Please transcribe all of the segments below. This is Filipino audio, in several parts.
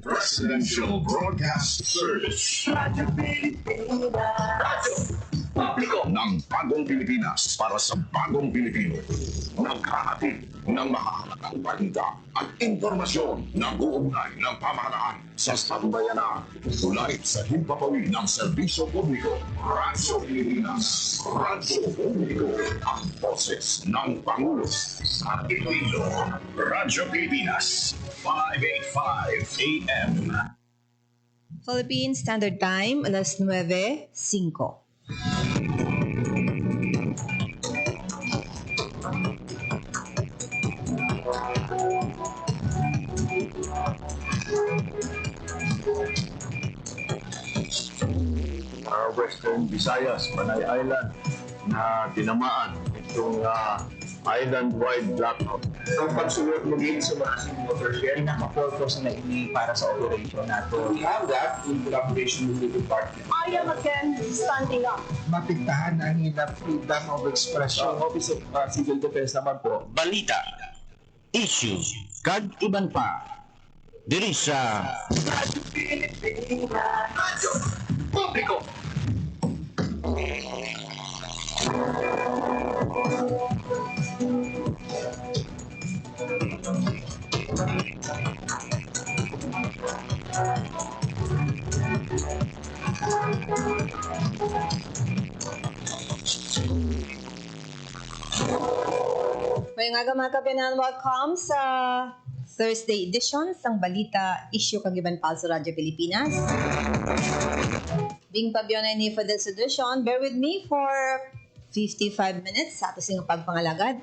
Presidential Broadcast Service. Radyo Pilipinas. Publiko ng Bagong Pilipinas para sa Bagong Pilipino. Naghahatid ng mahahalagang balita at impormasyon na uugnay ng pamahalaan sa sambayanan. Tulad sa himpapawid ng serbisyo publiko. Radyo Pilipinas. Radyo Publiko. Ang boses ng Pangulo sa Iloilo. Radyo Pilipinas. 585 AM. Philippine Standard Time, alas 9:05. Western Visayas, Panay Island na tinamaan itong island-wide blackout. Ang pagsulot muli sa mga watershed. Pinaka-purpose na ini para sa operation nato. We have that in collaboration with the department. I am again standing up. Mapigtahan ang ilang freedom of expression. Ang Office of Civil Defense naman po, Balita, issue, kag iban pa. Diri sa Radyo Pilipinas. Radyo Publiko. Ngayong aga mga kapinan, welcome sa Thursday edition ng Balita Issue Kagiban pa sa Radyo Pilipinas. Bing Pabionay ni for this edition. Bear with me for 55 minutes sa ating pagpangalagad.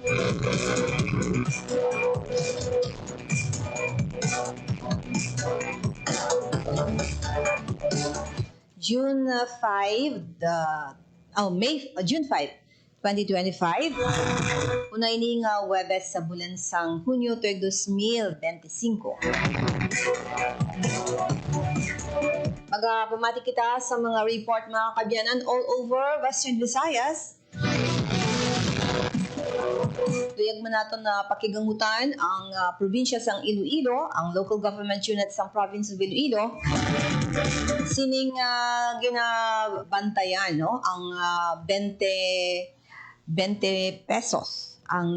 June 5, 2025. Una ining Webes sa bulan sang Hunyo 2025. Pumati kita sa mga report mga kabyanan all over Western Visayas. Tuyag man nato na pakigangutan ang probinsya sang Iloilo, ang local government unit sang province of Iloilo. Sining ginabantayan no ang 20 pesos ang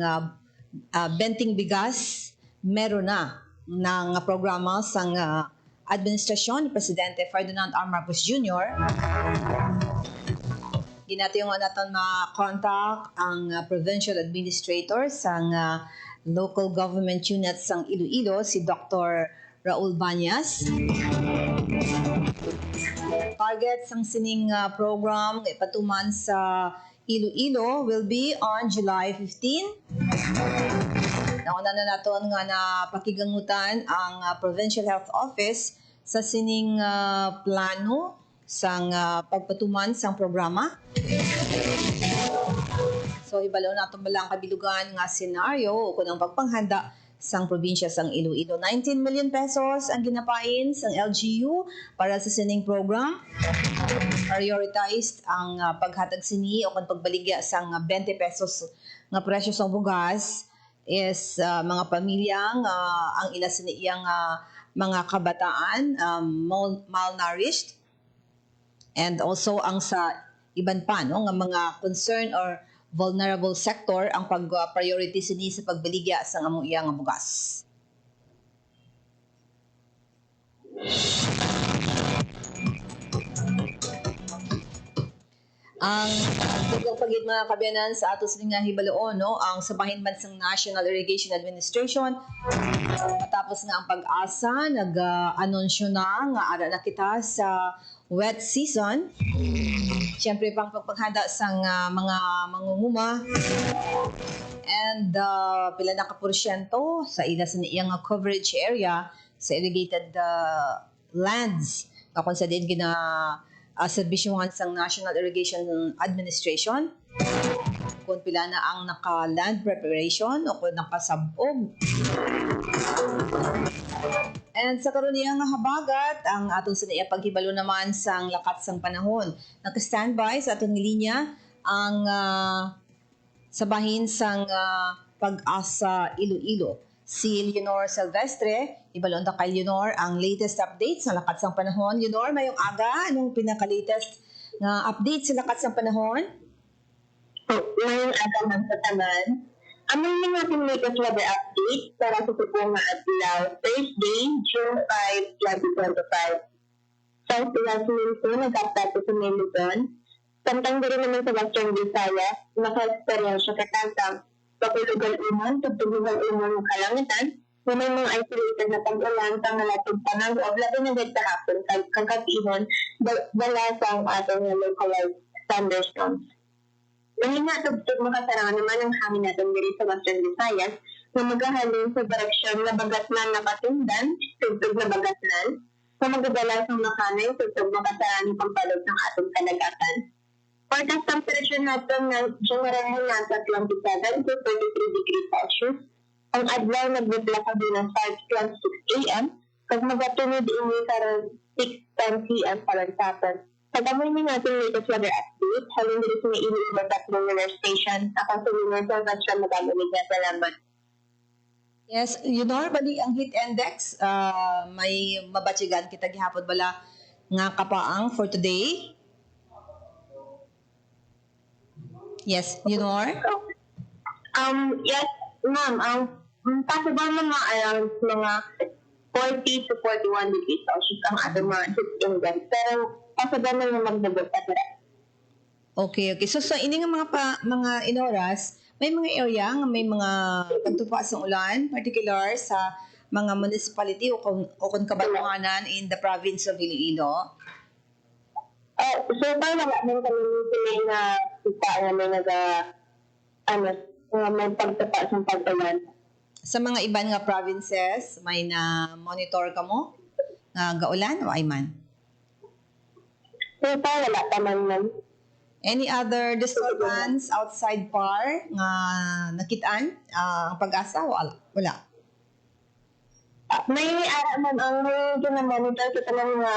benting bigas meron na ng programa sang administrasyon ni Presidente Ferdinand R. Marcos Jr. Ginatiyong natin ma-contact ang provincial administrator sang local government unit sang Iloilo, si Dr. Raul Banyas. Target sang sining program ipatuman sa Iloilo will be on July 15. Nauna na naton nga na pakigangutan ang Provincial Health Office sa sining plano sang pagpatuman sang programa. So ibalaw naton balang kabilugan nga senaryo kung ang pagpanghanda sang probinsya sang Iloilo. 19 million pesos ang ginapain sang LGU para sa sining program. Prioritized ang paghatag sini o kung pagbaligya sang 20 pesos nga presyo sa bugas is mga pamilyang ang ila siniyang mga kabataan malnourished, and also ang sa iban pa no nga mga concern or vulnerable sector ang pag-priority sini sa pagbaligya sa among iyang bugas. Ang tugang pagid mga kabyanan sa atos nga hibaloon no ang sabahin man sang National Irrigation Administration matapos nga ang pag-asa nag-anunsyo na nga ara na kita sa wet season. Siyempre pang pagpaghanda sang mga mangunguma and pila na ka porsyento sa ila sa iyang coverage area sa irrigated lands kakon sa din gina serbisyohan sang National Irrigation Administration kung pila na ang naka-land preparation o kung nakasabog. And sa karuniyang habagat, ang atong sinaya paghibalo naman sang lakat sang panahon. Naka-standby sa atong linya ang sabahin sang Pag-asa Iloilo. si Leonor Silvestre. Ibalon ta kay Leonor ang latest updates sa lakat sang panahon. Leonor, mayong aga, anong pinaka-latest na update sa lakat sang panahon? Ngayong aga man sa tanan, among mga ating latest weather update para sa tupong nga adlaw, Thursday, June 5, 2025. Southwest Monsoon nag-update sa may Luzon. Samtang diri naman sa Western Visayas, naka-experience siya katang papulugan umon, tugtugugan umon ng kalangitan, na may mga isolated na pag-ulan sa nalatog panang o labi na dahil kahapon kagkatinon dala sa atong localized thunderstorms. Mahina tugtog makasarangan naman ang hangin natin diri sa Western Visayas na maghahalin sa direksyon na bagatnan na katindan, tugtog na bagatnan, na magdadala sa makanay, tugtog makasarangan ng pagbalog ng atong kalagatan. Forecast temperature natin na general mo nasa 27 to 33 degrees Celsius. Ang adlaw nagbibla din ng 5 to 6 a.m. Pag magatunod ini karon 6:10 p.m. palansapan. Pagdamoy ni natin latest weather update, halin dito sa Iloilo tatlong weather station. Ako sa Lunar Silvestre, magagamit na salamat. Yes, Leonor, bali ang heat index, may mabatsigan kita gihapon bala nga kapaang for today. Yes, Leonor? Yes, ma'am. Possible mga around mga 40 to 41 degrees Celsius ang ating mga heat index. Pero possible na yung magdabot at Okay. So sa ini nga mga inoras, may mga area nga may mga pagtupa sa ulan, particular sa mga municipality o kung kabatuhanan in the province of Iloilo. So far, wala nang kami sila na kita na may pagtapa sa pag-ulan. Sa mga iban nga provinces, may na-monitor ka mo? Nga gaulan o ay man? So far, wala pa man. Any other disturbance outside PAR nga nakitaan ang pag-asa? Wala. May ara man ang monitor sa tanang mga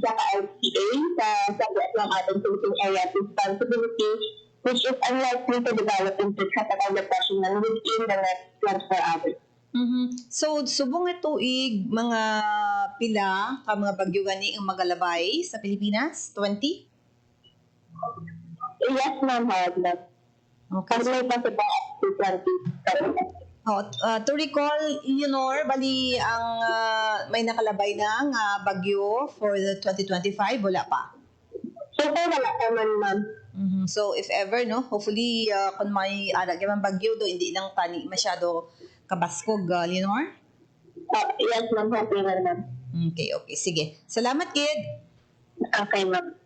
sa RTA sa sagot ng ating Philippine Area of Responsibility, which is unlikely to develop into tropical depression within the next 24 hours. Mm-hmm. So, subong nga tuig, mga pila ka mga bagyo gani ang magalabay sa Pilipinas? 20? Yes, ma'am, hard. Okay. Kasi may possible to 20. To recall, Leonor, bali ang may nakalabay na nga bagyo for the 2025, wala pa. So far, wala pa man, ma'am. Mm-hmm. So, if ever, no, hopefully, kung may man bagyo do, hindi lang tani masyado kabaskog, Leonor? Yes, ma'am, hopefully na, ma'am. Okay. Sige. Salamat, kid. Okay, ma'am.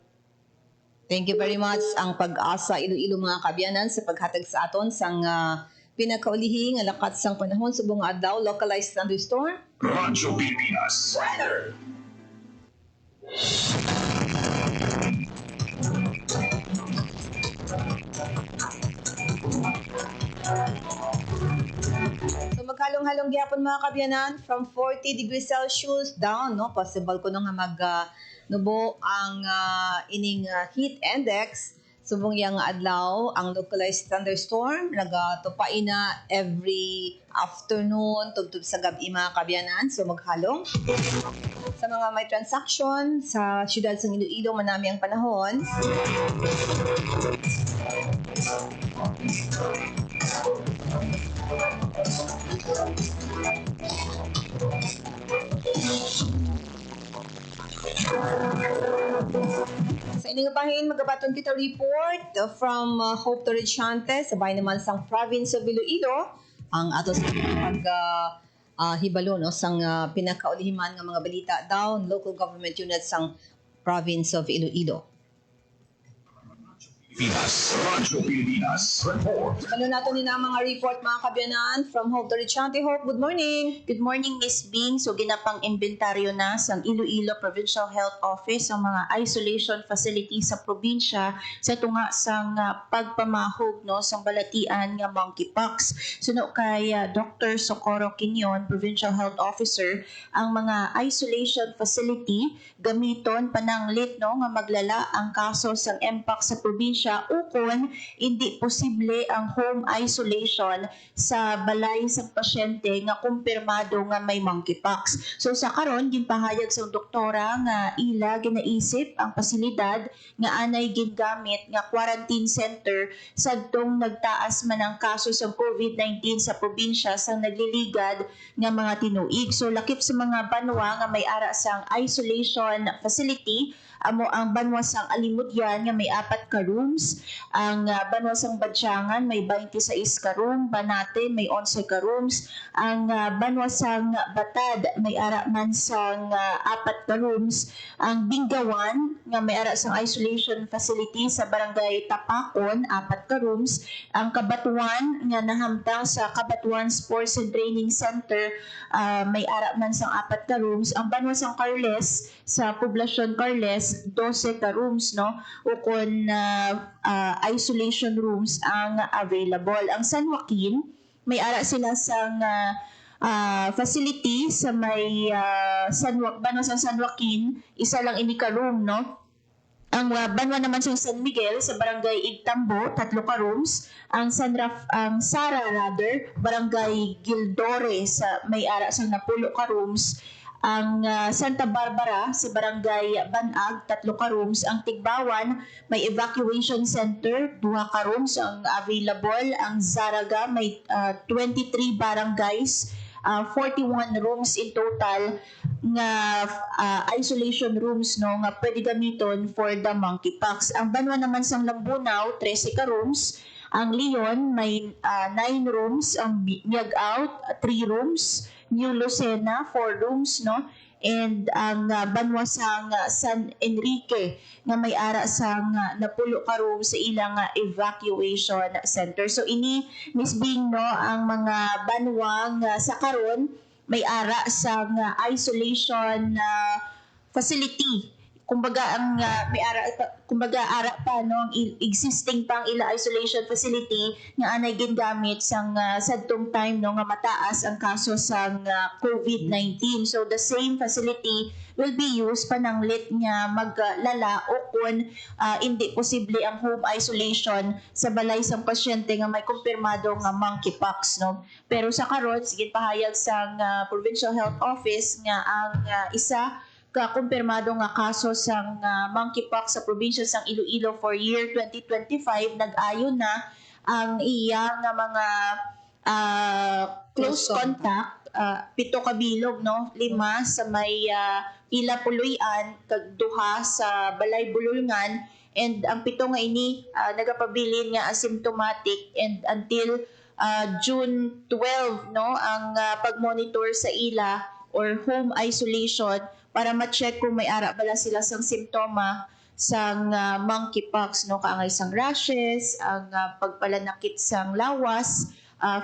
Thank you very much ang Pag-asa Iloilo mga kabyanan sa paghatag sa aton sang pinakaulihing nga lakat sang panahon subong adlaw localized thunderstorm. Radyo Pilipinas. Weather. So maghalong-halong gyapon mga kabyanan from 40 degrees Celsius down, no, possible ko nga mag nubo ang ining heat index subong yang adlaw ang localized thunderstorm nagatupay na every afternoon tugtub sa gabi mga kabyanan. So maghalong sa mga may transaction sa siyudad sa Iloilo manami ang panahon. Sa inyong bahin, magabaton kita report from Hope Torreciante sa bahay naman sang province of Iloilo. Ang atos hibalo no, sang pinakaulihiman ng mga balita down local government units sang province of Iloilo. Pilipinas. Radyo Pilipinas. Report. Ano nato ni na mga report mga kabyanan from Hope Torreciante. Hope, good morning. Good morning, Miss Bing. So, ginapang inventaryo na sa Iloilo Provincial Health Office ang mga isolation facilities sa probinsya sa tunga sang pagpamahog no sang balatian nga monkeypox. Suno kay Dr. Socorro Quinion, Provincial Health Officer, ang mga isolation facility gamiton pananglit no nga maglala ang kaso sang mpox sa probinsya probinsya ukon hindi posible ang home isolation sa balay sa pasyente nga kumpirmado nga may monkeypox. So sa karon ginpahayag sa doktora nga ila ginaisip ang pasilidad nga anay gingamit nga quarantine center sadtong nagtaas man ang kaso sa COVID-19 sa probinsya sang nagliligad nga mga tinuig. So lakip sa mga banwa nga may ara sang isolation facility amo ang banwa sang Alimudyan nga may 4 ka rooms, ang banwa sang Badyangan may 26 ka room, Banate may 11 ka rooms, ang banwa sang Batad may ara man sang 4 ka rooms, ang Bingawan nga may ara sang isolation facility sa barangay Tapakon 4 ka rooms, ang Kabatuan nga nahamtang sa Kabatuan Sports and Training Center may ara man sang 4 ka rooms, ang banwa sang Carles sa poblasyon Carles 12 ka rooms no ukon isolation rooms ang available. Ang San Joaquin may ara sila sang facility sa may banwa sa San Joaquin isa lang ini ka room no. Ang banwa naman sa San Miguel sa barangay Igtambo 3 ka rooms, ang Sara barangay Gildore sa may ara sang 10 ka rooms, ang Santa Barbara sa barangay Banag 3 ka rooms, ang Tigbawan may evacuation center 2 ka rooms ang available, ang Zaraga may 23 barangays 41 rooms in total nga isolation rooms no nga pwede gamiton for the monkeypox. Ang banwa naman sang Lambunaw 13 ka rooms, ang Leon may 9 rooms, ang Miag-Out 3 rooms, New Lucena 4 rooms no, and ang banwa sang San Enrique nga may ara sang 10 ka rooms sa ilang evacuation center. So ini Miss Bing no ang mga banwa nga sa karon may ara sang isolation facility. Kumbaga ang may ara pa no ang existing pang ila isolation facility nga anay gingamit sang sadtong time no nga mataas ang kaso sang COVID-19. So the same facility will be used pananglit nga maglala o kung hindi posible ang home isolation sa balay sang pasyente nga may kumpirmado nga monkeypox no. Pero sa karon sige pahayag sang Provincial Health Office nga ang isa kumpirmado nga kaso sang monkeypox sa probinsya sang Iloilo for year 2025 nag-ayo na ang iya nga mga close contact 7 ka bilog no, 5 sa may Pila Puloy-an kag 2 sa Balay Bululngan, and ang 7 nga ini nagapabilin nga asymptomatic, and until June 12 no ang pagmonitor sa ila or home isolation para ma-check kung may ara bala sila sang simptoma sang monkeypox no, kaangay sang rashes, ang pagpalanakit sang lawas,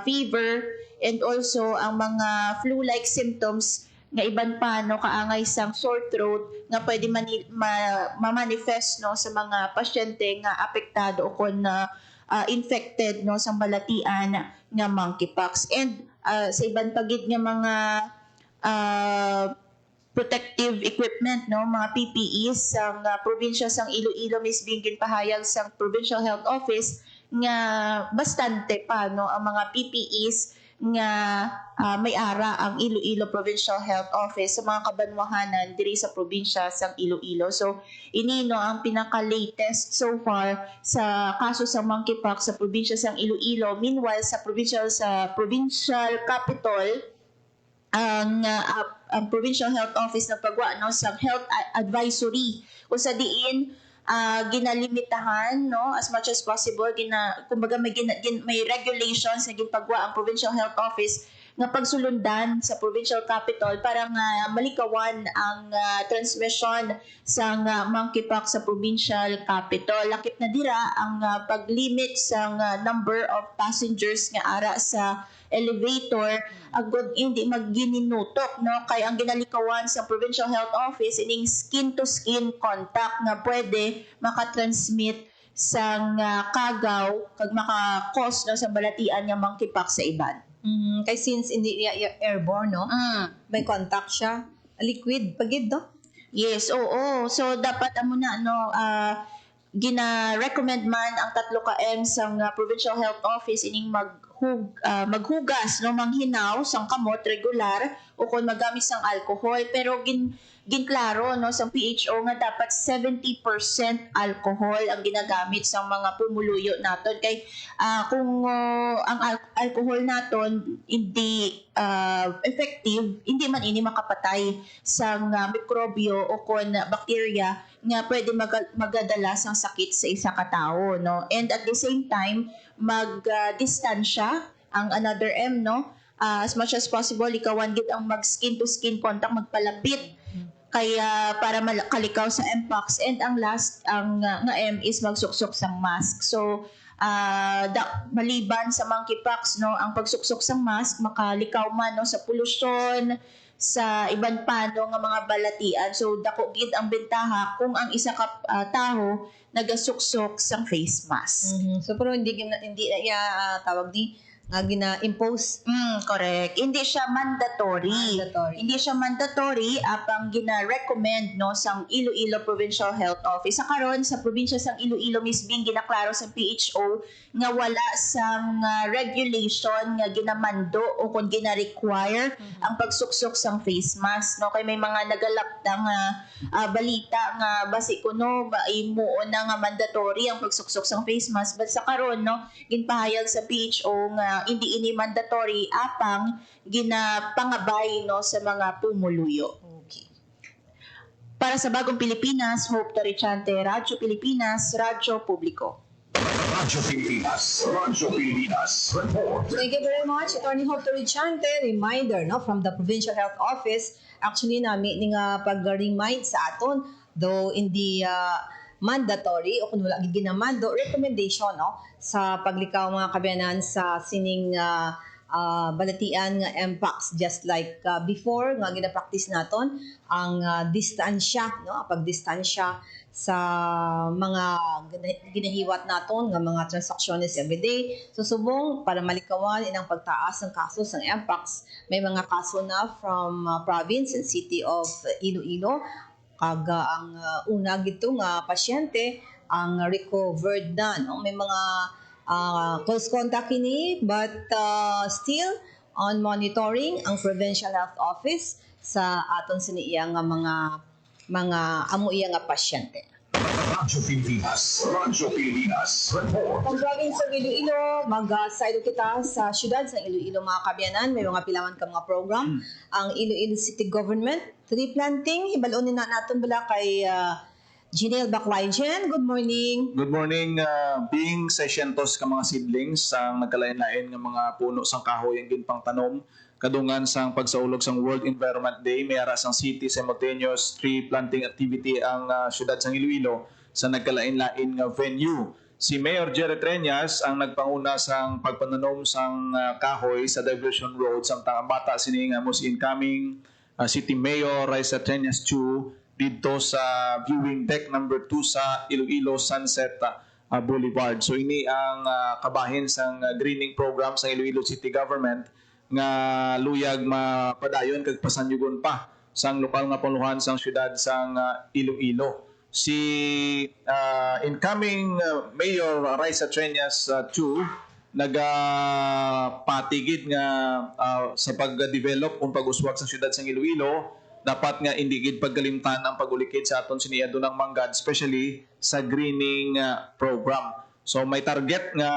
fever, and also ang mga flu-like symptoms nga iban pa no, kaangay sang sore throat nga pwede ma-manifest no sa mga pasyente nga apektado o kon infected no sang balatian nga monkeypox. And sa iban pagid nga mga protective equipment no, mga PPEs sang probinsya sang Iloilo, Miss Bingin pahayag sang Provincial Health Office nga bastante pa no ang mga PPEs nga may ara ang Iloilo Provincial Health Office sa mga kabanwahanan diri sa probinsya sang Iloilo. So ini no ang pinaka-latest so far sa kaso sa monkeypox sa probinsya sang Iloilo. Meanwhile sa provincial capital ang Provincial Health Office nagpagawa no sa health advisory kung sa diin ginalimitahan no as much as possible kumbaga may regulations na ginpagawa ang Provincial Health Office nga pagsulundan sa provincial capital para nga malikawan ang transmission sa monkeypox sa provincial capital. Lakip na dira ang paglimit sa number of passengers nga ara sa elevator agud hindi maggininotok no, kay ang ginalikawan sa Provincial Health Office ining skin to skin contact nga pwede makatransmit sang kagaw kag maka-cause no sa balatian nga monkeypox sa iban. Kay since hindi airborne no, may contact siya, liquid pagid do. Yes, oo. So dapat amo na no gina-recommend man ang 3 ka M sang Provincial Health Office ining maghugas no manghinaw sang kamot regular o kung magamit sang alcohol, pero ginklaro no sang PHO nga dapat 70% alcohol ang ginagamit sa mga pumuluyo naton kay kung ang alcohol naton hindi effective, hindi man ini makapatay sang mikrobyo o kon bakterya nga pwede magadala sang sakit sa isa ka tawo no. And at the same time magdistansya ang another M no. As much as possible ikawan gid ang mag skin to skin contact, magpalapit kaya para kalikaw sa Mpox. And ang last ang nga M is magsuksok sang mask. So maliban sa monkeypox no, ang pagsuksok sang mask makalikaw man no sa polusyon, sa iban pa no, nga mga balatian. So dako gid ang bentaha kung ang isa ka taho nagasuksok sang face mask. So pero hindi tawag di nga gina-impose. Correct. Hindi siya mandatory. Hindi siya mandatory apang gina-recommend no sang Iloilo Provincial Health Office. Sa karon sa probinsya sang Iloilo misbing ginaklaro sa PHO nga wala sang regulation nga ginamando o kung gina-require ang pagsuksok sang face mask no, kay may mga nagalapda nga balita nga basi kuno imuon na nga mandatory ang pagsuksok sang face mask, but sa karon no ginpahayag sa PHO nga hindi ini mandatory apang ginapangabay no sa mga pumuluyo. Okay. Para sa Bagong Pilipinas, Hope Torichante, Radyo Pilipinas, Radyo Publiko. Radyo Pilipinas. Radyo Pilipinas. Report. Thank you very much, Attorney Hope Torichante. Reminder no, from the Provincial Health Office. Actually, nami nga pag-remind sa aton, though hindi mandatory o kung wala ginamando, recommendation no, sa paglikaw mga kabayanan sa sining balatian nga Mpox, just like before nga gina-practice naton ang distansya no, pagdistansya sa mga ginahiwat naton nga mga transactions everyday. So subong para malikawan inang pagtaas ng kaso sa Mpox, may mga kaso na from province and city of Iloilo. Kaga ang una gito nga pasyente ang recovered na no, may mga close contact kini, but still on monitoring ang Provincial Health Office sa aton siniya nga mga amo iya nga pasyente. Radyo Pilipinas. Radyo Pilipinas. Report. Ang province ng Iloilo, mag-saido kita sa syudad sa Iloilo mga kabayanan. May mga pilawan ka mga program. Ang Iloilo City Government, tree planting, hibalonin na natin bala kay Janelle Baclayan. Good morning. Good morning. Being 600 ka mga seedlings ang nagkalain-lain ng mga puno sang kahoy ang ginpang tanom kadungan sang pagsaulog sang World Environment Day, may ara sang city simultaneous tree planting activity ang syudad sang Iloilo sa nagkalain-lain nga venue. Si Mayor Jerry Treñas ang nagpanguna sang pagpananom sang kahoy sa Diversion Road samtang ang bata sini nga most incoming City Mayor Raisa Treñas Chu dito sa viewing deck number 2 sa Iloilo Sunset Boulevard. So ini ang kabahin sang greening program sa Iloilo City Government nga luyag mapadayon kag pasanyugon pa sang lokal nga panguluhan sang syudad sang Iloilo. Si incoming Mayor Raisa Treñas II nagapatigid nga sa pag-develop kung pag-uswag sa syudad sang Iloilo, dapat nga indigid pagkalimtan ang pag-ulikid sa aton siniya dunang manggad, especially sa greening program. So may target nga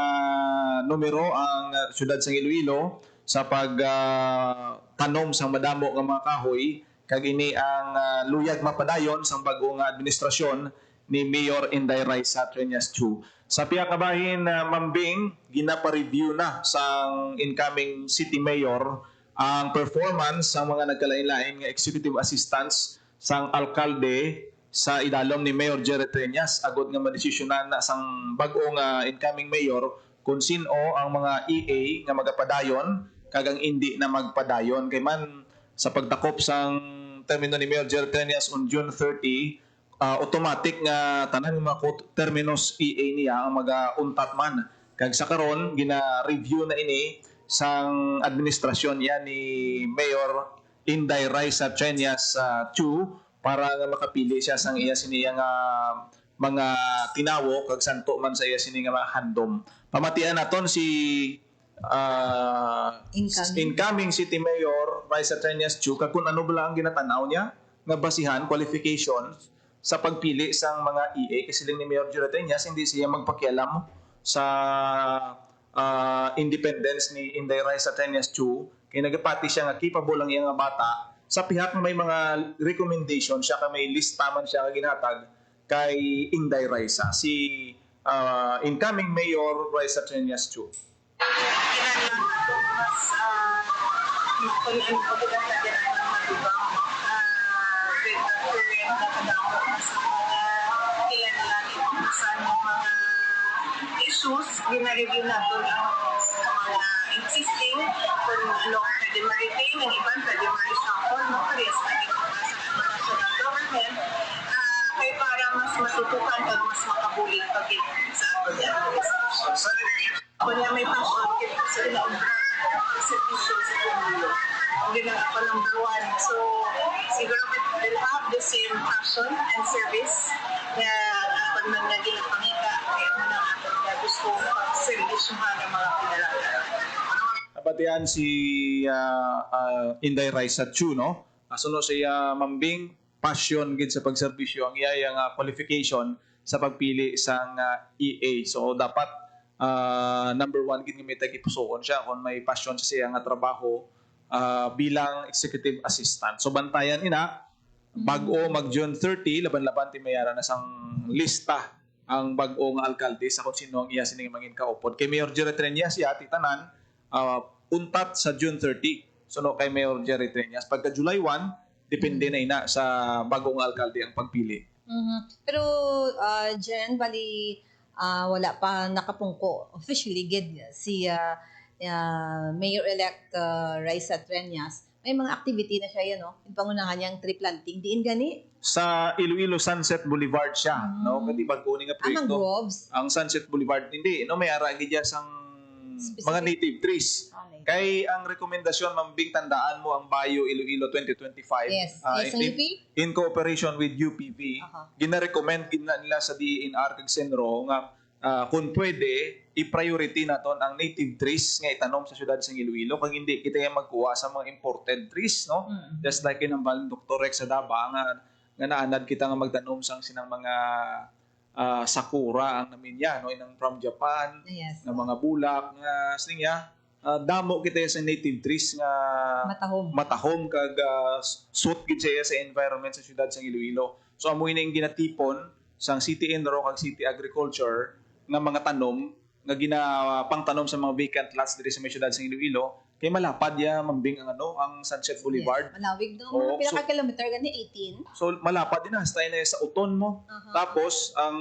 numero ang syudad sang Iloilo sa pagtanom sang madamo nga mga kahoy, kag ini ang luyag mapadayon sang bagong administrasyon ni Mayor Inday Raisa Treñas II. Sa piya kabahin mambing ginapa-review na sang incoming city mayor ang performance sa mga nagkalain-lain nga executive assistants sang alkalde sa idalom ni Mayor Jerry Treñas agod nga madesisyonan na sang bagong incoming mayor kung sino ang mga EA nga magapadayon kagang hindi na magpadayon kay man sa pagtakop sang termino ni Mayor Jerry Treñas on June 30 automatic nga tanan mga terminos EA niya ang mag-untat man kag sa karon gina-review na ini sang administrasyon niya ni Mayor Inday Raisa Treñas II para nga makapili siya sang iya siniya nga mga tinawo kag santo man sa iya sini nga mga handom. Pamatian naton si incoming City Mayor Raisa Trias Chu kag kung ano bala ang ginatanaw niya nga basihan qualifications sa pagpili sang mga EA kasi lang ni Mayor Jerry Trias hindi siya magpakialam sa independence ni Inday Raisa Trias Chu kay nagapati siya nga capable ang iya nga bata sa pihak may mga recommendation siya ka may lista man siya nga ginhatag kay Inday Raisa si incoming Mayor Raisa Trias Chu. Issues, gina-review na doon ang mga existing kung ano pwede ma-retain, ang iban pwede ma-reshuffle, no? Parehas maging sa national government kaya para mas matutukan at mas makabulig pagit sa ating administration. Kung may passion, sa ilaong servisyo sa pumulo. Ang ginagawa ko number 1. So, siguro we'll have the same passion and service na pag man na ginapangita kaya mo na gusto pag-servisyohan ng mga pinalagan. Abatian si Inday Raisa Chu, no? Suno siya mambing passion gid sa pagserbisyo ang iya nga qualification sa pagpili sang EA. So dapat number 1 gid nga may tagipusoon siya kung may passion sa siya nga trabaho bilang executive assistant. So bantayan ina bag-o mag June 30 laban-laban ti mayara na sang lista ang bag-o nga alkalde sa kung sino ang iya sining mangin kaupod. Kay Mayor Jerry Trias siya ti tanan untat sa June 30. So no kay Mayor Jerry Trias pagka July 1 depende na ina sa bagong alkalde ang pagpili. Pero Jen, bali wala pa nakapungko officially gid si Mayor-elect Raisa Trias. May mga activity na siya yan, no? Yung pangunahan niyang tree planting. Diin gani? Sa Iloilo Sunset Boulevard siya, no? Kati bago ni nga proyekto. Amang groves? Ang Sunset Boulevard, hindi. No, may ara gid sang mga native trees. Kay ang rekomendasyon mambing tandaan mo ang Bayo Iloilo 2025. Yes. Yes, ang UP? In cooperation with UPV, gina-recommend nila sa DENR kag Senro nga kung pwede i-priority naton ang native trees nga itanom sa syudad sa Iloilo kag hindi kita magkuha sa mga imported trees, no? Just like in ang baling Dr. Rex Sadaba nga naanad kita nga magtanom sang sinang mga sakura ang namin niya, no? Inang from Japan, nga mga bulak nga siniya damo kita sa native trees nga matahom kag suit gid siya sa environment sa syudad sa Iloilo. So amoy na yung ginatipon sang City Enro kag City Agriculture nga mga tanom nga ginapangtanom sa mga vacant lots diri sa may syudad sa Iloilo kay malapad ya mambing ang ang Sunset Boulevard. Yes, malawig do. Mga pila ka kilometer gani 18. So malapad din stay na sa uton mo. Tapos ang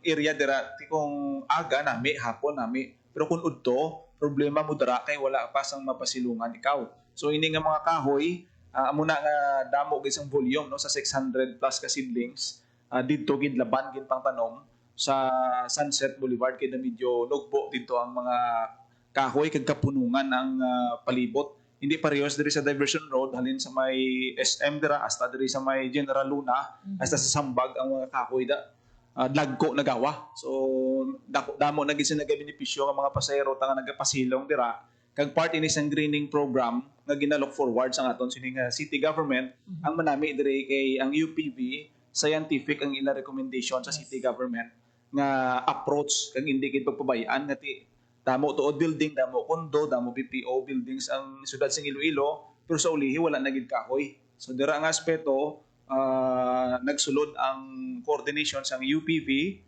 area dira kung aga nami hapon nami pero kung udto problema mo dara kay wala pa sang mapasilungan ikaw. So ini nga mga kahoy amo na nga damo gid sang volume no sa 600 plus ka seedlings didto gid laban gid pang tanom sa Sunset Boulevard kay na medyo lugbo dito ang mga kahoy kag kapunungan ang palibot. Hindi parehas diri sa Diversion Road halin sa may SM dira hasta diri sa may General Luna hasta sa Sambag ang mga kahoy dagko nagawa. So damo na gid sa nagabenepisyo ang mga pasahero nga nagapasilong dira kag part ini sang greening program nga ginalook forward sa aton sining city government ang manami diri kay ang UPV scientific ang ila recommendation sa city government nga approach kag hindi gid pagpabayaan ngati damo tuod building, damo kondo, damo BPO buildings ang syudad sa Iloilo pero sa ulihi wala na gid kahoy. So dira ang aspeto nagsulod ang coordination sa UPV,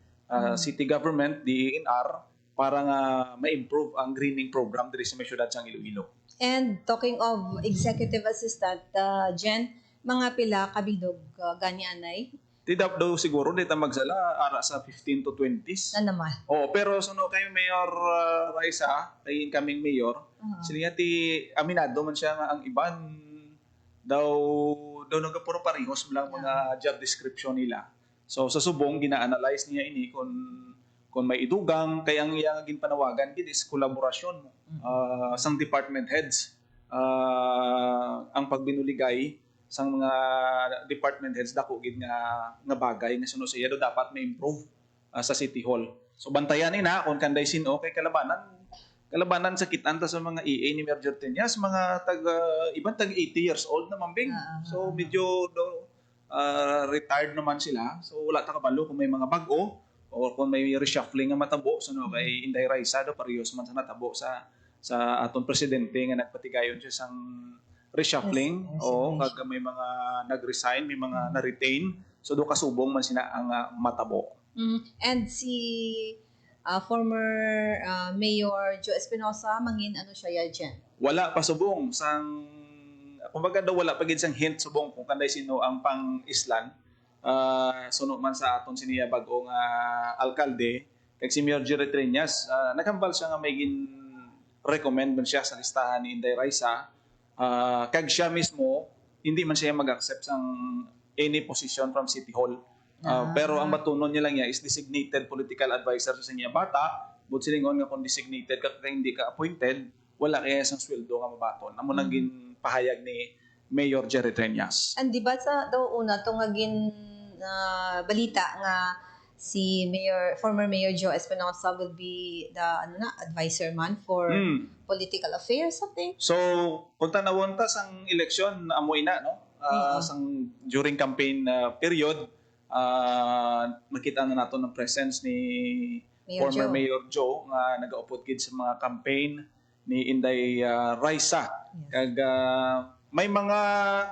city government, DENR para nga ma-improve ang greening program diri sa may syudad sa Iloilo. And talking of executive assistant, Jen, mga pila kabidog gani anay? Tidap daw siguro dito magsala ara sa 15 to 20s. Na naman. Oh, pero suno kay Mayor Raisa, kay incoming mayor, sila ti aminado man siya nga ang iban daw nagapuro parehos lang mga job description nila. So sa subong gina-analyze niya ini kung may idugang kay ang iya ginpanawagan gid is kolaborasyon sang department heads ang pagbinuligay sang mga department heads dako gid nga bagay nga suno sa iya dapat may improve sa City Hall. So bantayan ni na kung kanday sino kay kalabanan sa kitanta sa mga EA ni Mayor Jertenias, mga ibang tag 80 years old na mambing. So medyo retired naman sila. So wala ta kabalo kung may mga bago o kung may reshuffling nga matabo so no kay Inday Raisa do parehas man sa natabo sa aton presidente nga nagpatigayon siya sang reshuffling o kag may mga nag-resign, may mga na-retain. So do kasubong man sina ang matabo. And si former Mayor Joe Espinosa, mangin ano siya dyan? Wala pa subong sang kumbaga daw wala pa gid sang hint subong kung kanday sino ang pang-islan. Suno man sa aton siniya bag-ong alkalde kag si Mayor Jerry Triñas, naghambal siya nga may recommend man siya sa listahan ni Inday Raisa. Kag siya mismo hindi man siya mag-accept sang any position from City Hall. Pero ang batunon niya lang niya is designated political advisor sa niya bata. But silingon nga kung designated ka hindi ka appointed, wala kaya isang sweldo nga mabaton. Amo naging pahayag ni Mayor Jerry Triñas. And di ba sa daw una to nga balita nga si former Mayor Joe Espinosa will be the advisor man for political affairs something. So kung tanawon ta sang eleksyon amoy na no sang during campaign period nakita na nato ng presence ni former Mayor Joe nga nagaupod gid sa mga campaign ni Inday Raisa. Kag may mga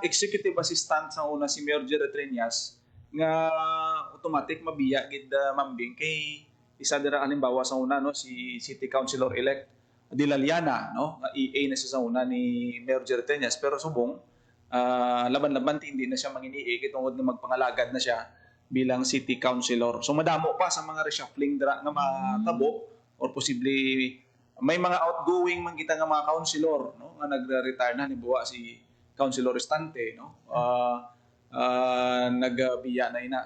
executive assistant sa una si Mayor Jerry Triñas nga automatic mabiya gid mambing kay isa dira halimbawa sa una no si City Councilor elect Dilaliana no nga EA na siya sa una ni Mayor Jerry Triñas pero subong laban-laban hindi na siya mangini kay tungod na magpangalagad na siya bilang City Councilor. So madamo pa sa mga reshuffling dira nga matabo or possibly may mga outgoing man kita nga mga councilor no nga nagre-retire na halimbawa si Councilor Estante no nagabiya na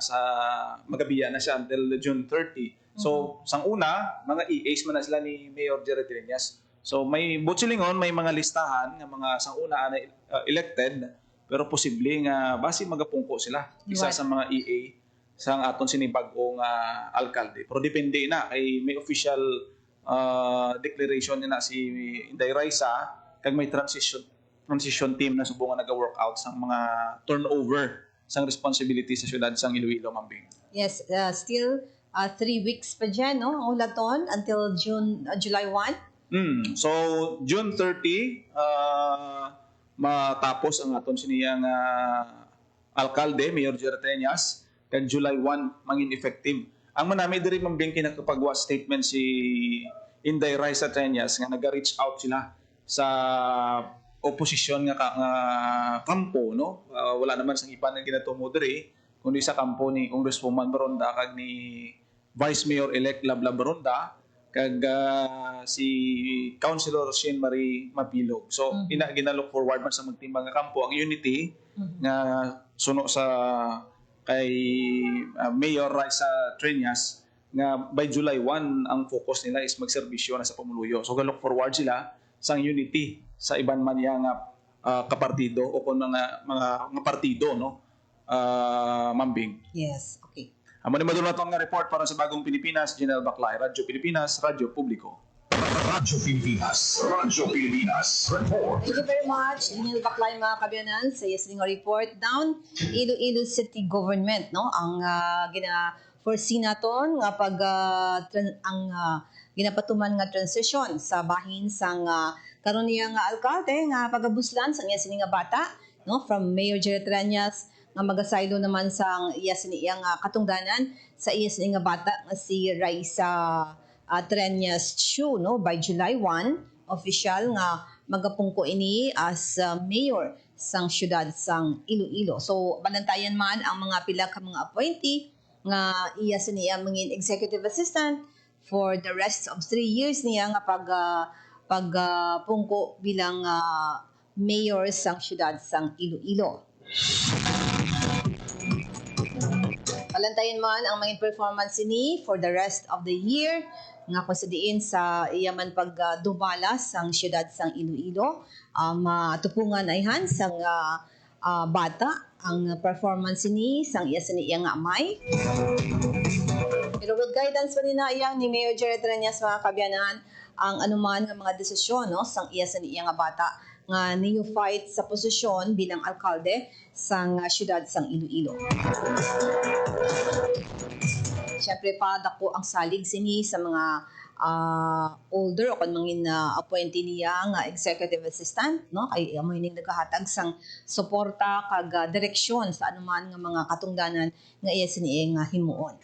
magabiya na siya until June 30. So sang una mga EAs man na sila ni Mayor Jerry Triñas. So may butsilingon may mga listahan nga mga sang una na elected pero posible nga basi magapungko sila isa sa mga EA sang aton sinibag-ong alkalde. Pero depende na kay may official declaration na si Inday Raisa kag may transition team na subong nga naga-workout sang mga turnover sang responsibility sa syudad sang Iloilo mambing. Yes, still 3 weeks pa dyan, no? Ang ulaton until July 1. So June 30 matapos ang aton siniyang alkalde Mayor Jerry Triñas kag July 1 mangin effective. Ang manami diri mambing kinakapagwa statement si Inday Raisa Triñas nga naga-reach out sila sa opposition nga kampo no. Wala naman sang ipan nga ginatumo diri kundi sa kampo ni Congresswoman Baronda kag ni Vice Mayor elect Labla Baronda kag si Councilor Shane Marie Mapilog. So ginalook forward man sa magtimbang nga kampo ang unity nga suno sa kay Mayor Raisa Triñas nga by July 1 ang focus nila is magserbisyo na sa pamuluyo. So look forward sila sang unity sa iban man yang kapartido o kung mga partido no mambing. Yes, okay. Amo ni madula tong nga report para sa Bagong Pilipinas, General Baclay, Radyo Pilipinas, Radyo Publiko. Radyo Pilipinas, report. Thank you very much, Daniel Baclay, mga kabyanan, sa Yesling report down Iloilo City Government, no? Ang gina-foresee naton nga pag ginapatuman nga transition sa bahin sang karon niya nga alkalde nga pagabuslan sang iya sini nga bata, no? From Mayor Jerry Triñas nga magasaylo naman sang iya sini nga katungdanan sa iya sini nga bata nga si Raisa Triñas Chu, no? By July 1 official nga magapungko ini as mayor sang syudad sang Iloilo. So banantayan man ang mga pila ka mga appointee nga iya siniya mangin executive assistant for the rest of 3 years niya nga pagpungko bilang mayor sang syudad sang Iloilo. Balantayan man ang mga performance ni for the rest of the year nga kusadiin sa iyaman pagdubala sang syudad sang Iloilo. Matupungan ayhan sang bata ang performance ni sang iya sa niya nga amay. Pero with guidance pa ni Mayor Jared Ranias mga kabyanan, ang anuman nga mga desisyon no sang iya sa niya nga bata nga neophyte sa posisyon bilang alkalde sang syudad sang Iloilo. Siyempre pa dako ang salig sini sa mga older o kung mangin appointee niya nga executive assistant no ay amo ning nagahatag sang suporta kag direksyon sa anuman nga mga katungdanan nga iya sini nga himuon.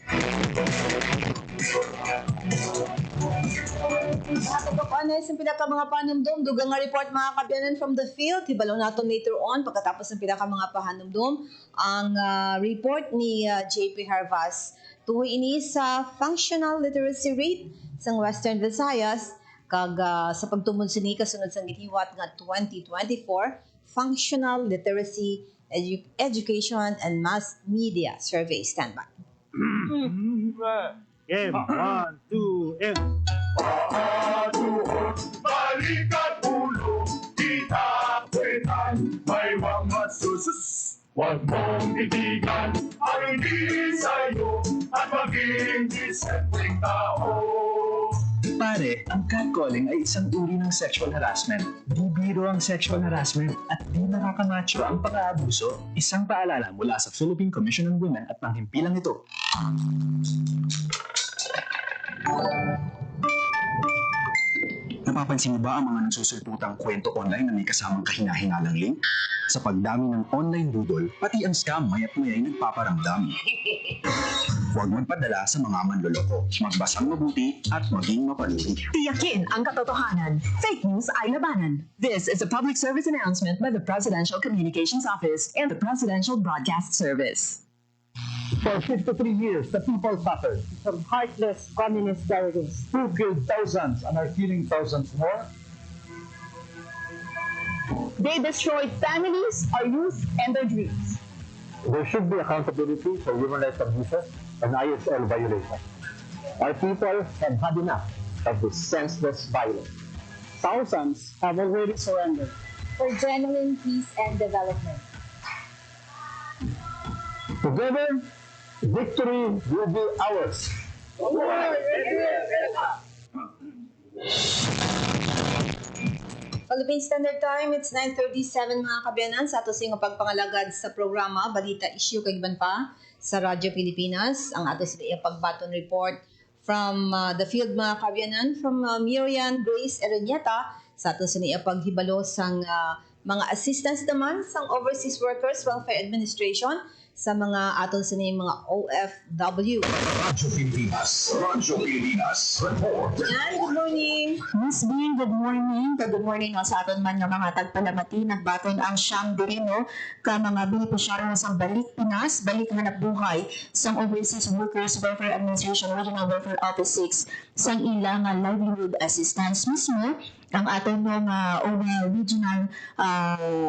Ato pa paano sa pinaka mga panumdum dugang nga report mga kabyanan from the field hibalo naton later on pagkatapos ng pinaka mga pahanumdum ang report ni JP Harvas tuhoy ini sa functional literacy rate sang Western Visayas kag sa pagtumon sini kasunod sang githiwat nga 2024 Functional Literacy Education and Mass Media Survey. Standby. Game, 1, 2, and... Balikan ulo, kita kwetan, may mga susus. Huwag mong itigan ang hindi sa'yo at maging disenteng tao. Pare, ang catcalling ay isang uri ng sexual harassment. Di biro ang sexual harassment at di nakakamacho ang pang-aabuso. Isang paalala mula sa Philippine Commission on Women at panghimpilang ito. Napapansin mo ba ang mga nagsusulputang kwento online na may kasamang kahina-hinalang link? Sa pagdami ng online doodle, pati ang scam maya't maya ay nagpaparamdam. Huwag magpadala sa mga manloloko. Magbasang mabuti at maging mapanuri. Tiyakin ang katotohanan. Fake news ay labanan. This is a public service announcement by the Presidential Communications Office and the Presidential Broadcast Service. For 53 years, the people suffered from heartless communist terrorists who killed thousands and are killing thousands more. They destroyed families, our youth, and their dreams. There should be accountability for human rights abuses and ISL violations. Our people have had enough of this senseless violence. Thousands have already surrendered For genuine peace and development. Together, victory will be ours. Philippine Standard Time, it's 9:37 mga kabyanan sa ato sing pagpangalagad sa programa Balita Issue kag iban pa sa Radyo Pilipinas. Ang ato sila pagbaton report from the field mga kabyanan from Miriam Grace Erenieta sa ato sila paghibalo sang mga assistance naman sang Overseas Workers Welfare Administration sa mga aton sa mga OFW. Radyo Pilipinas. Radyo Pilipinas. Report. Yan, good morning. Miss Bean, good morning. Good morning no, sa aton man nga mga tagpalamati. Nagbaton ang siyang diri no, ka mga beneficiaryo sang Balik Pinas, Balik Hanap Buhay sang Overseas Workers Welfare Administration Regional Welfare Office 6 sang ilang livelihood assistance mismo. Ang aton mga Regional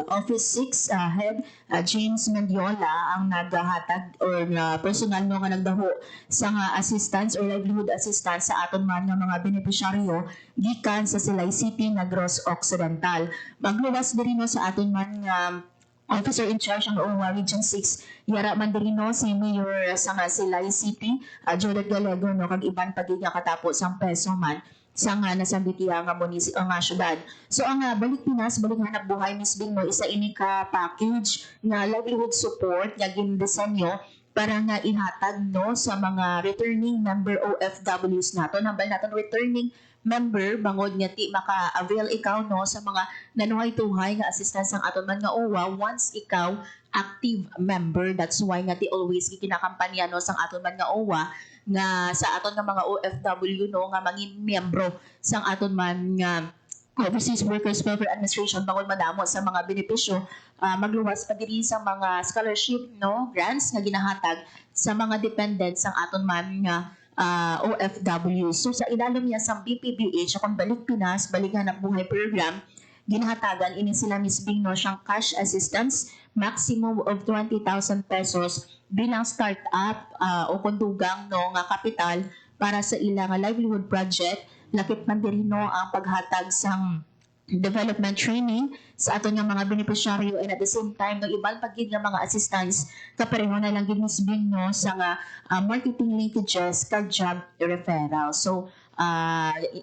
Office 6 Head James Mendiola ang naghatag or personal no nga nagdaho sa assistance or livelihood assistance sa aton man nga mga beneficiaryo gikan sa Silay City, Negros Occidental. Magluwas diri no sa aton man Officer in charge ng OWA Region 6, Yara Mandarino, si Mayor sa Silay City, Judith Gallego, no, kag iban pagiging katapos ang peso man sa nga nasambitiya nga nga syudad. So ang Balik Pinas, Balik Hanap Buhay, Miss Bing, no, isa ini ka package na livelihood support nga gindisenyo para nga ihatag no sa mga returning member OFWs nato. Nambal naton returning member bangod nga ti maka-avail ikaw no sa mga nanuhay-tuhay nga assistance ang aton man nga OWA once ikaw active member. That's why nga ti always gikinakampanya no sang aton man nga OWA nga sa aton nga mga OFW no nga mangin miyembro sang aton man nga Overseas Workers Welfare Administration bangod madamo sa mga benepisyo magluwas pa diri sa mga scholarship no grants nga ginahatag sa mga dependents sang aton man nga OFW. So sa ilalom niya sa BPBH akong Balik Pinas, Balik Hanap Buhay program, ginahatagan ini sila Miss Bing no siyang cash assistance maximum of 20,000 pesos bilang start-up o kundugang no nga kapital para sa ilang livelihood project. Lakip man diri no ang paghatag sang development training sa aton nga mga beneficiaryo, and at the same time no ibang pagid nga mga assistance kapareho na lang gid misbing no sa nga marketing linkages kag job referral. So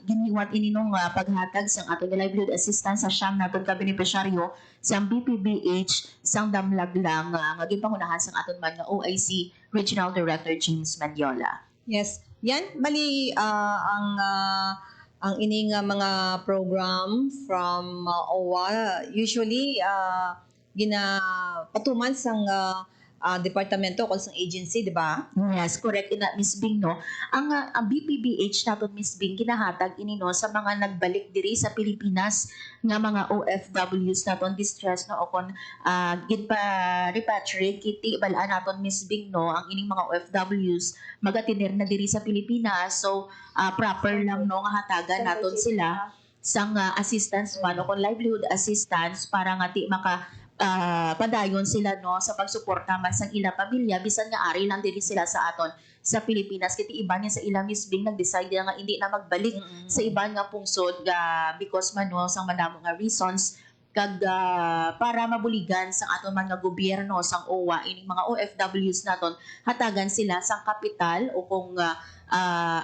giniwat ini nung paghatag sang aton nga livelihood assistance sa siyam naton ka beneficiaryo sang BPBH sang damlag lang nga ginpangunahan sang aton man nga OIC Regional Director James Mendiola. Yes. Yan, bali ang ining mga program from OWA usually ginapatuman sang departamento o sang agency, di ba? Yes, correct. Ina, Miss Bing, no? Ang BPBH naton, Miss Bing, ginahatag ini no sa mga nagbalik diri sa Pilipinas nga mga OFWs naton distress no o kon repatriate kiti balaan naton, Miss Bing, no ang ining mga OFWs magatinir na diri sa Pilipinas. So proper lang no nga hatagan naton sila sang assistance man o kon livelihood assistance para nga ti maka padayon sila no sa pagsuporta man sang ila pamilya bisan nga ari lang diri sila sa aton sa Pilipinas. Kiti iban niya sa ilang misbing nag-decide nga hindi na magbalik sa iban nga pungsod because man no sang madamo nga reasons kag para mabuligan sang aton man nga gobyerno sang OWA ining mga OFWs naton hatagan sila sang kapital o kung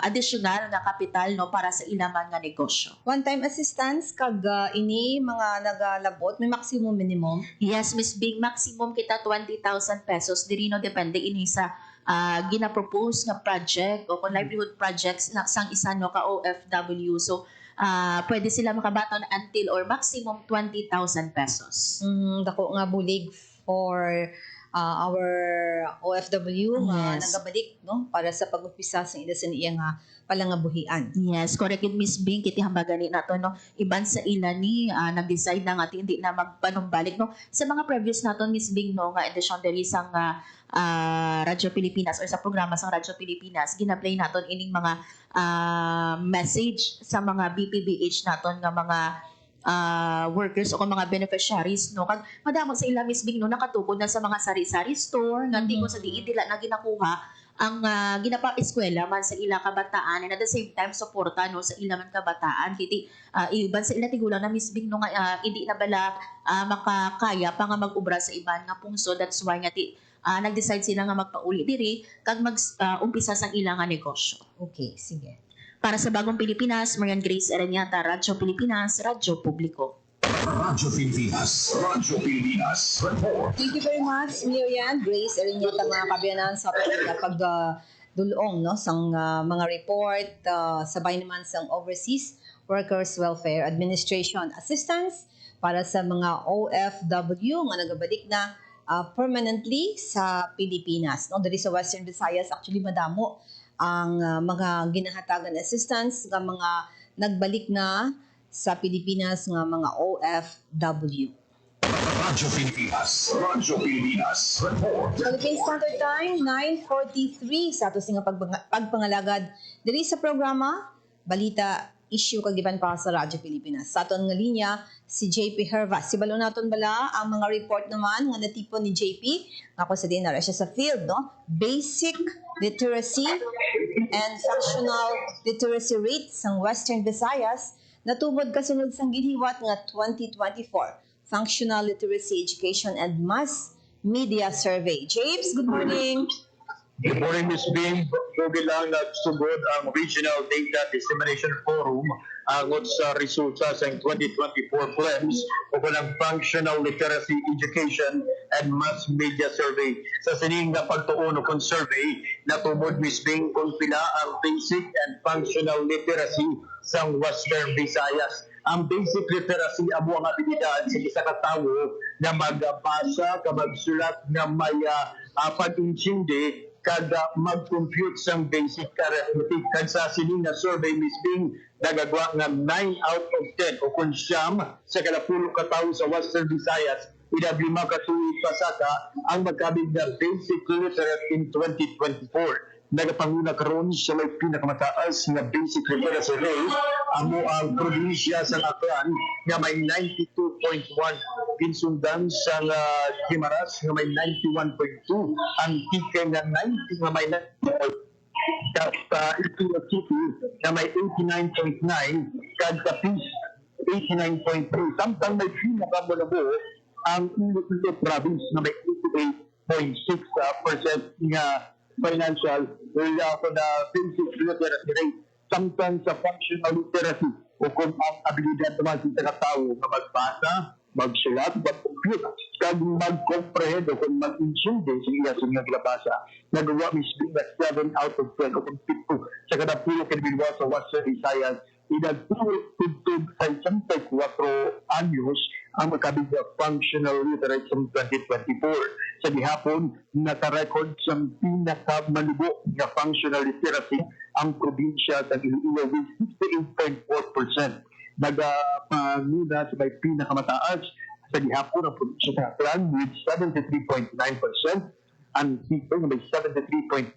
additional na kapital no para sa ilaman nga negosyo. One-time assistance kag ini mga nagalabot may maximum minimum? Yes, Miss Bing, maximum kita 20,000 pesos. Diri no depende ini sa gina-propose nga project o kung livelihood projects na sang isa no ka OFW. So pwede sila makabaton until or maximum 20,000 pesos. Dako nga bulig for our OFW nga nagabalik no para sa pag-umpisa sa ila sa iya nga palangabuhian. Yes, correct yun, Miss Bing. Kiti hambagani nato no iban sa ila ni nag-decide na nga hindi na magpanumbalik no sa mga previous naton, Miss Bing, no nga edisyon diri sang Radyo Pilipinas or sa programa sang Radyo Pilipinas gina-play naton ining mga message sa mga BPBH naton nga mga workers o mga beneficiaries no kag madamo sa ila, Miss Bing, no nakatukod na sa mga sari-sari store nga tingo sa diin dila na ginakuha ang ginapa-eskwela man sa ila kabataan and at the same time suporta no sa ila man kabataan kiti iban sa ila tigulang na, Miss Bing, no nga hindi na bala makakaya pa nga mag-ubra sa iban nga pungsod. That's why nga nag-decide sila nga magpauli diri kag mag-umpisa sang ila nga negosyo. Okay, sige. Para sa Bagong Pilipinas, Marian Grace Aranyata, Radyo Pilipinas, Radyo Publiko. Radyo Pilipinas. Radyo Pilipinas. Report. Thank you very much, Marian Grace Aranyata, mga kabiyanan sa pagdulong no sang mga report sabay naman sang Overseas Workers Welfare Administration assistance para sa mga OFW nga nagabalik na permanently sa Pilipinas. No, diri sa Western Visayas actually madamo ang mga ginahatagan assistance ng mga nagbalik na sa Pilipinas ng mga OFW. Radyo Pilipinas. Radyo Pilipinas. Report. Philippine Standard Time, 9:43 sa ato nga pagpangalagad diri sa programa Balita Issue kagiban pa sa Radyo Pilipinas. Sa aton nga linya si JP Hervas. Si balo naton bala ang mga report naman nga natipon ni JP. Ako sa dinara siya sa field, no? Basic literacy and functional literacy rates ng Western Visayas natubod kasunod sang giliwat nga 2024 Functional Literacy Education and Mass Media Survey. James, good morning. Good morning, Ms. Bing. Pogi lang nagsugod ang Regional Data Dissemination Forum angot sa resulta sa 2024 PLEMS o ng Functional Literacy Education and Mass Media Survey. Sa sining na pagtuon o kung survey, natubod, Ms. Bing, kung pila ang basic and functional literacy sa Western Visayas. Ang basic literacy amo ang abilidad sa isa ka tawo na magbasa, magsulat na may pag-intindi kada mag-compute sang basic arithmetic. Kan sa sining na survey, Ms. Bing, nagagawa nga 9 out of 10 o kung siyam sa kalapulong katawo sa Western Visayas, idab-5 katuig pasaka ang magkabig na basic literate in 2024. Nagapanguna karon sa may pinakamataas nga basic literacy rate amo ang probinsya sa Aklan nga may 92.1, ginsundan sa Guimaras nga may 91.2, ang Tikay nga 90 nga may 90, Ipila City nga may 89.9, kag Capiz 89.3. Samtang may pinakamalabo ang Iloilo Province na may 88.6% nga financial ako na basic literacy rate. Samtang sa functional literacy o kung ang abilidad naman sa tao na magbasa, magsulat, mag-compute, kag mag-comprehend o kung mag-intindi sa iya sa mga ginabasa. Nagawa mismo na 7 out of 10 o kung 7 sa kada pulo kanibilwa sa Western Visayas. Inagtutugtog sa 64 anyos ang makabig na functional literate sa 2024. Sa gihapon, nakarecord sa pinakamalubo na functional literacy ang probinsya sa Iloilo with 68.4%. Nagapanguna sa may pinakamataas sa gihapon ang probinsya sa Aklan with 73.9%, Antique na may 73.8%,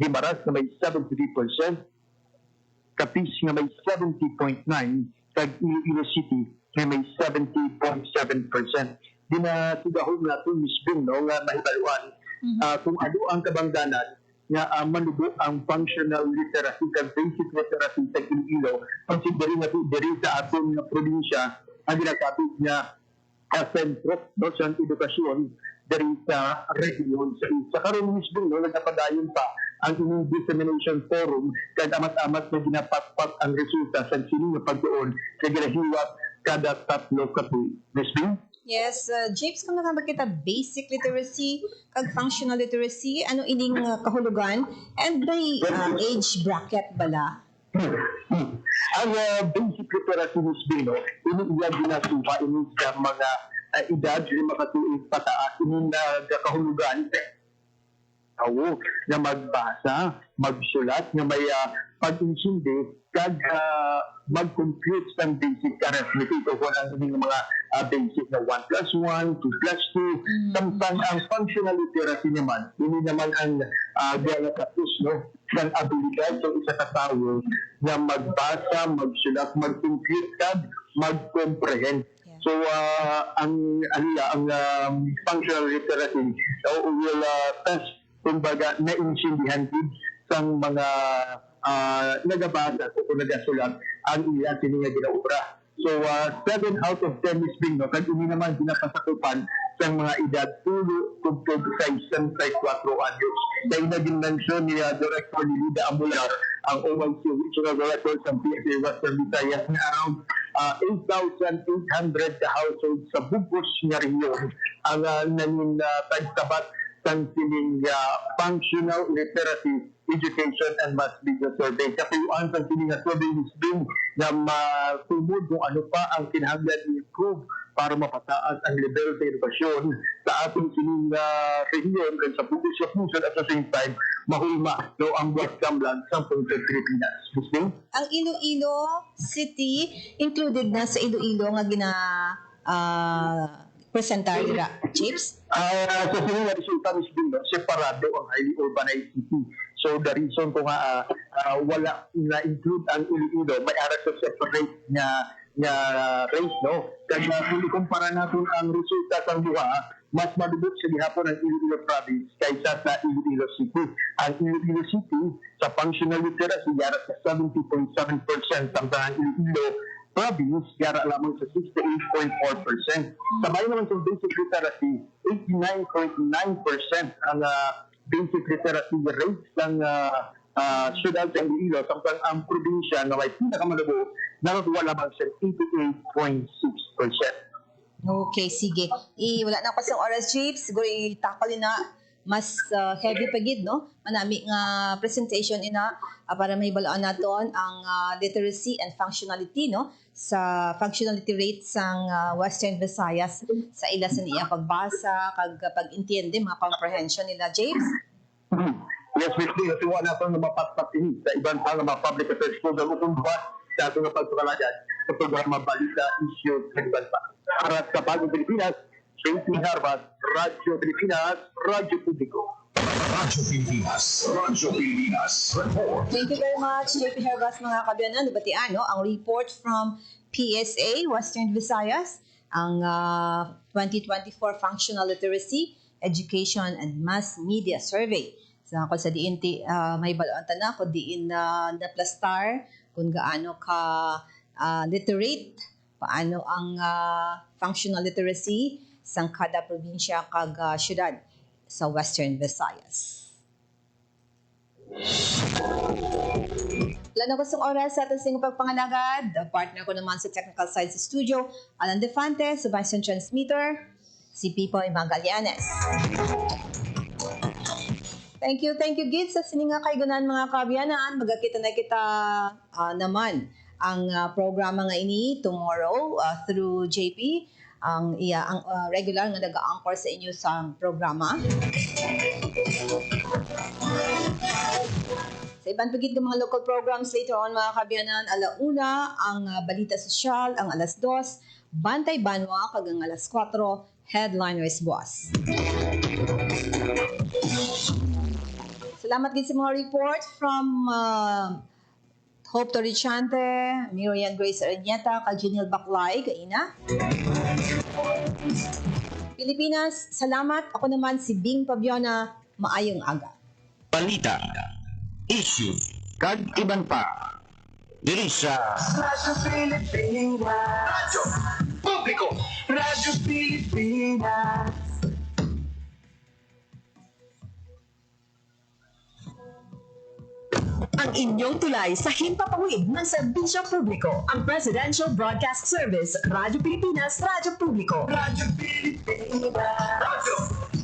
Guimaras na may 73%, Capiz nga may 70.9%, kag Iloilo City nga may 70.7%. Dinatugahon natin misbing no, nga mahibaluan kung ano ang kabangdanan nga manubo ang functional literacy kag basic literacy sa Iloilo. Considering na diri sa aton nga probinsya ang ginakabit nga sentro no, sa edukasyon diri sa region sa karon mismo no, nagapadayon pa ang inyong dissemination forum kag amat-amat na ginapatpat ang resulta sa sino nga pagtuon sa ginahiwat kada 3 ka tuig. Mismo? Yes, Japes, kung nakakita basic literacy, kag functional literacy, ano ining kahulugan, and may age bracket bala? Ang basic literacy mismo, ini iya ginasupa ini sa mga edad na makatuig pataas, ini na kahulugan tao na magbasa, magsulat, na may pag-insindi, kag mag-compute ng basic arithmetic o kung ano yung mga basic na 1 plus 1, 2 plus 2. Samtang ang functional literacy naman, hindi naman ang galakapos no, ng abilidad sa isa katao na magbasa, magsulat, mag-compute, kag mag-comprehend. So, ang functional literacy will test kumbaga naintindihan din sa mga nagabasa o kung nagasulat ang iya sininga ginaubra. So, 7 out of 10 is being no, kag ini naman ginapasakupan sa mga edad 2 kung sa 64 anyos. Dahil na din mention ni Director Lida Amular, ang OIC Regional Director sa PSA Western Visayas na around 8,800 households sa bugos nga rehiyon ang nanin tagtabat sang sining functional literacy education and mass media survey. Kasi yung sang sining survey is being na matubod kung ano pa ang kinahanglan i-improve para mapataas ang level sa edukasyon sa ating sining rehiyon kaya sa bugos sa puso at sa same time mahulma no, ang West Camland sa Pungkod Pilipinas. Gusto? Ang Iloilo City included na sa Iloilo nga presentar nila, Chips? Sa sining nga resulta is being separado ang highly urbanized city. So the reason ko nga wala na-include ang Iloilo, may ara sa separate nga rate, no? Kaya kung ikumpara natin ang resulta sa duha, mas malubog sa gihapon ang Iloilo Province kaysa sa Iloilo City. Ang Iloilo City, sa functional literacy, yara sa 70.7%, samtang ang Iloilo Province, yara lamang sa 68.4%. Sabay naman sa basic literacy, 89.9% ang basic literacy rate ng syudad ng Iloilo, samtang ang probinsya na may pinakamalabo, nakakuha lamang sa 88.6%. Okay, sige. Wala na kasi ang oras, Chips. Siguro itakalin na mas heavy pagid, no? Manami nga presentation ina para may balaan naton ang literacy and functionality, no? Sa functionality rate sang Western Visayas sa ila sa niya pagbasa, kag pag-intindi, mga comprehension nila, James. Yes, we think kasi wala natin na mapatpat ini sa ibang pa ng mga public affairs program kung buhat sa ating pagpapalagad sa programa Balita Issue sa ibang pa. Para sa Bagong Pilipinas, JP Harvas, Radyo Pilipinas, Radyo Publiko. Radyo Pilipinas, Radyo Pilipinas, report. Thank you very much, JP Hervas, mga kabiyanan. Nabatian, no? Ang report from PSA, Western Visayas, ang 2024 Functional Literacy, Education, and Mass Media Survey. Sa ako sa diin may balaan na, kung diin na plastar, kung gaano ka literate, paano ang functional literacy sa kada probinsya kag syudad sa Western Visayas. Wala na gustong oras sa ating pagpangalagad. Partner ko naman sa technical side sa studio, Alan Defante, sa Vice Transmitter, si Pipoy Magallanes. Thank you, Gid, sa sininga kay gunan mga kaabyanan. Magkakita na kita naman ang programa nga ini tomorrow through JP, ang regular nga nag-anchor sa inyo sa programa. Sa ibang pagit ng mga local programs later on mga kaabyanan, alauna ang balita sosyal, ang alas 2, Bantay Banwa, kag ang alas 4, Headliners Boss. Salamat din sa mga report from Hope Torrichante, Miriam Grace Aranyeta, kag Junil Baclay, kaina. Pilipinas, salamat. Ako naman si Bing Pabiona, maayong aga. Balita, issue, kag iban pa. Diri sa Radyo Pilipinas. Radyo Publiko. Radyo Pilipinas. Ang inyong tulay sa himpapawid ng serbisyo publiko, ang Presidential Broadcast Service, Radyo Pilipinas, Radyo Publiko. Radyo Pilipinas. Radyo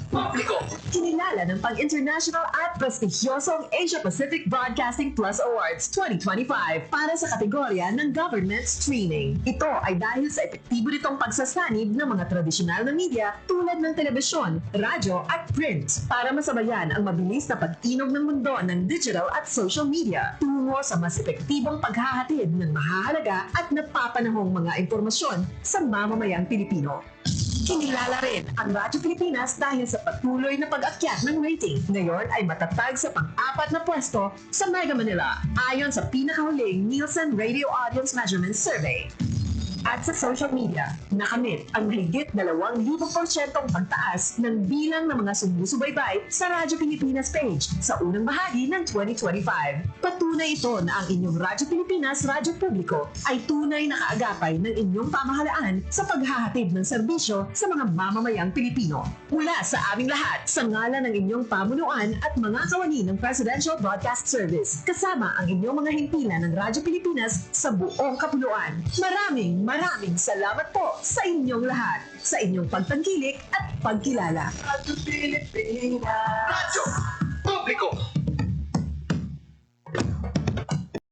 Publiko. Kinilala ng pang-international at prestigyosong Asia Pacific Broadcasting Plus Awards 2025 para sa kategorya ng Government Streaming. Ito ay dahil sa epektibo nitong pagsasanib ng mga tradisyonal na media tulad ng telebisyon, radyo at print para masabayan ang mabilis na pag-inog ng mundo ng digital at social media tungo sa mas epektibong paghahatid ng mahahalaga at napapanahong mga impormasyon sa mamamayang Pilipino. Kinilala rin ang Radyo Pilipinas dahil sa patuloy na pag-akyat ng rating. Ngayon ay matatag sa pang-4 na pwesto sa Mega Manila ayon sa pinakahuling Nielsen Radio Audience Measurement Survey. At sa social media, nakamit ang higit 2,000% pagtaas ng bilang ng mga sumusubaybay sa Radyo Pilipinas page sa unang bahagi ng 2025. Patunay ito na ang inyong Radyo Pilipinas, Radyo Publiko ay tunay na kaagapay ng inyong pamahalaan sa paghahatid ng serbisyo sa mga mamamayang Pilipino. Mula sa aming lahat, sa ngalan ng inyong pamunuan at mga kawani ng Presidential Broadcast Service, kasama ang inyong mga himpilan ng Radyo Pilipinas sa buong kapuluan. Maraming salamat po sa inyong lahat, sa inyong pagtangkilik at pagkilala. Radyo Pilipinas. Radyo Publiko.